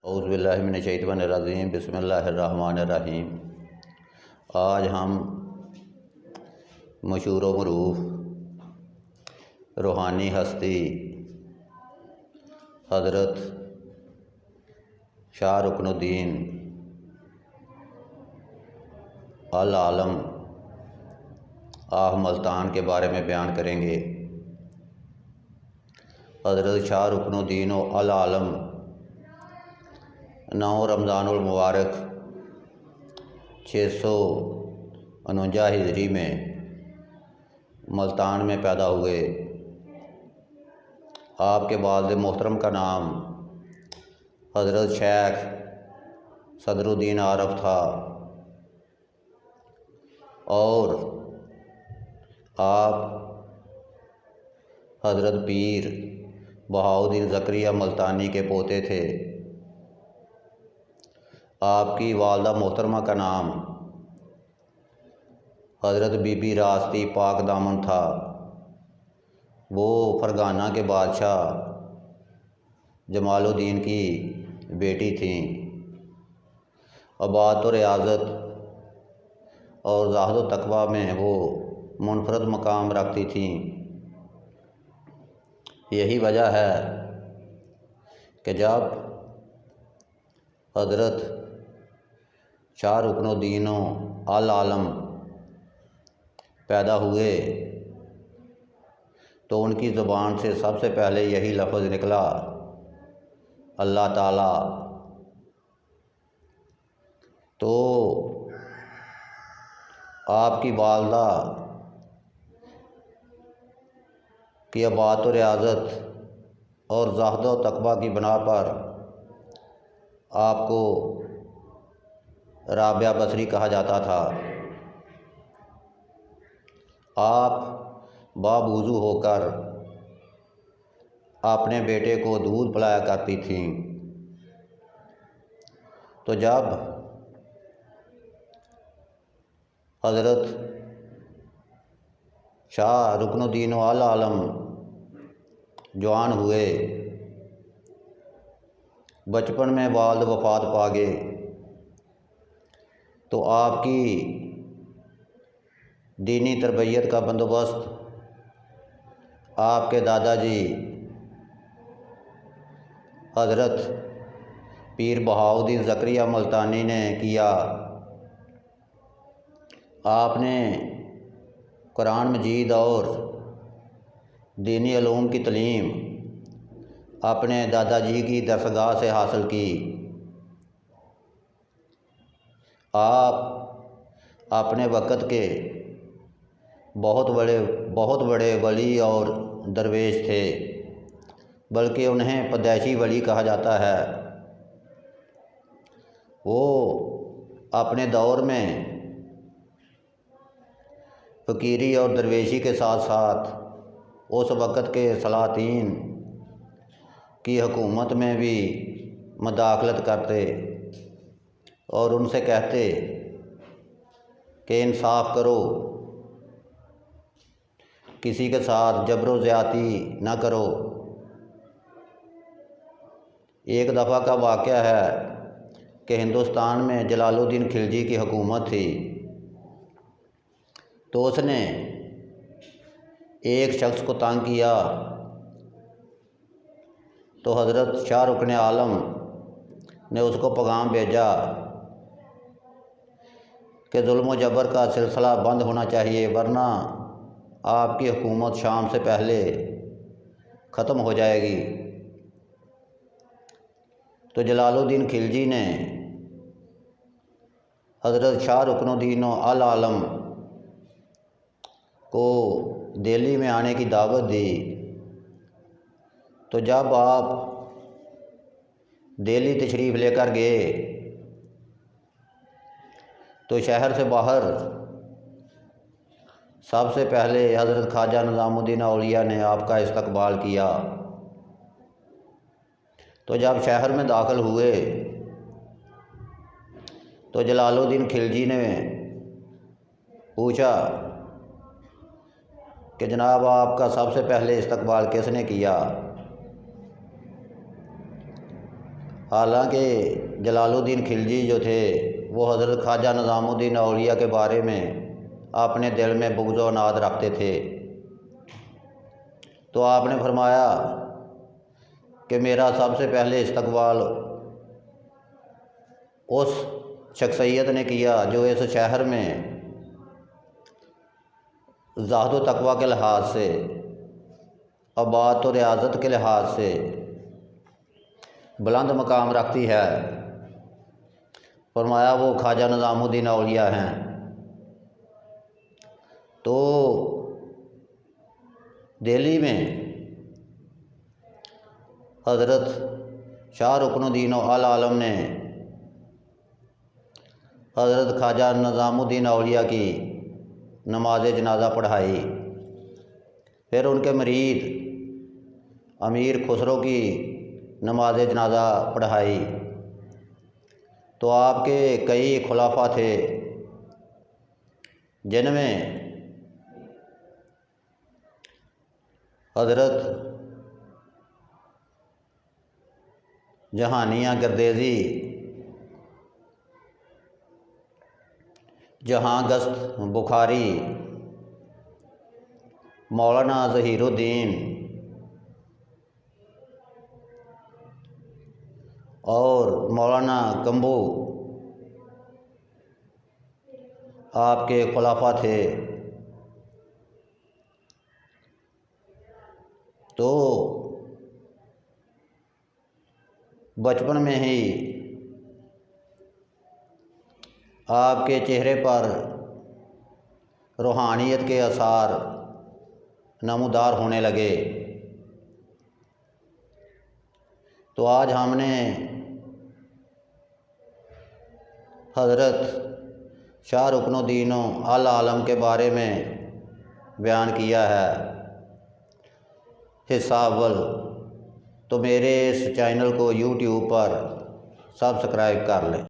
औज़ुबिल्लाहिमिनश्शैतानिर्रजीम बिस्मिल्लाहिर्रहमानिर्रहीम। आज हम मशहूर व मरूफ रूहानी हस्ती हज़रत शाह रुकनुद्दीन अल आलम आह मुल्तान के बारे में बयान करेंगे। हज़रत शाह रुकनुद्दीन अल आलम 9 रमज़ानुल मुबारक 649 हिजरी में मुल्तान में पैदा हुए। आपके वालिद मोहतरम का नाम हज़रत शेख सदरुद्दीन आरफ था और आप हज़रत पीर बहाउद्दीन ज़करिया मुल्तानी के पोते थे। आपकी वालदा मोहतरमा का नाम हज़रत बीबी रास्ती पाक दामन था। वो फरगाना के बादशाह जमालुद्दीन की बेटी थीं। अबादत और रियाज़त और ज़ाहद व तक़वा में वो मुनफरद मकाम रखती थीं। यही वजह है कि जब हज़रत शाह रुकनुद्दीन अल आलम पैदा हुए तो उनकी ज़ुबान से सबसे पहले यही लफ्ज़ निकला, अल्लाह ताला। तो आपकी वालदा की अबादत और रियाज़त और ज़ाहद व तक़वा की बिना पर आपको राबिया बसरी कहा जाता था। आप बावुज़ू होकर अपने बेटे को दूध पिलाया करती थीं। तो जब हज़रत शाह रुकनुद्दीन अल आलम जवान हुए, बचपन में वालिद वफ़ात पा गए, तो आपकी दीनी तरबियत का बंदोबस्त आपके दादाजी हज़रत पीर बहाउद्दीन ज़करिया मुल्तानी ने किया। आपने कुरान मजीद और दीनी उलूम की तालीम अपने दादाजी की दरसगाह से हासिल की। आप अपने वक़्त के बहुत बड़े वली और दरवेश थे, बल्कि उन्हें पैदाइशी वली कहा जाता है। वो अपने दौर में फ़कीरी और दरवेशी के साथ साथ उस वक़्त के सलातीन की हुकूमत में भी मुदाखलत करते और उनसे कहते कि इंसाफ़ करो, किसी के साथ जबर व ज़्यादती न करो। एक दफ़ा का वाक़या है कि हिंदुस्तान में जलालुद्दीन खिलजी की हुकूमत थी, तो उसने एक शख्स को तंग किया तो हज़रत शाह रुकन आलम ने उसको पैगाम भेजा कि जुल्म व जबर का सिलसिला बंद होना चाहिए, वरना आपकी हुकूमत शाम से पहले ख़त्म हो जाएगी। तो जलालुद्दीन खिलजी ने हज़रत शाह रुकनुद्दीन अल आलम को दिल्ली में आने की दावत दी। तो जब आप दिल्ली तशरीफ़ लेकर गए तो शहर से बाहर सबसे पहले हज़रत ख्वाजा निज़ामुद्दीन औलिया ने आपका इस्तकबाल किया। तो जब शहर में दाखिल हुए तो जलालुद्दीन खिलजी ने पूछा कि जनाब, आपका सबसे पहले इस्तकबाल किसने किया? हालांकि जलालुद्दीन खिलजी जो थे वो हज़रत ख्वाजा निज़ामुद्दीन औलिया के बारे में अपने दिल में बुग़्ज़ व नाद रखते थे। तो आपने फरमाया कि मेरा सबसे पहले इस्तकबाल उस शख्सियत ने किया जो इस शहर में ज़ाहद व तक़वा के लिहाज से, आबाद और रियाज़त के लिहाज से बुलंद मकाम रखती है। फरमाया वो ख्वाजा निज़ामुद्दीन औलिया हैं। तो दिल्ली में हज़रत शाह रुकनुद्दीन अल आलम ने हज़रत ख्वाजा निज़ामुद्दीन औलिया की नमाज जनाजा पढ़ाई। फिर उनके मरीद अमीर खुसरो की नमाज जनाजा पढ़ाई। तो आपके कई खुलाफा थे जिनमें हज़रत जहानिया गर्देज़ी, जहांगस्त बुखारी, मौलाना ज़हीरुद्दीन और मौलाना कम्बू आपके खुलाफा थे। तो बचपन में ही आपके चेहरे पर रूहानियत के आसार नमूदार होने लगे। तो आज हमने हज़रत शाह रुकनुद्दीन अल आलम के बारे में बयान किया है हिस्सा अव्वल। तो मेरे इस चैनल को यूट्यूब पर सब्सक्राइब कर लें।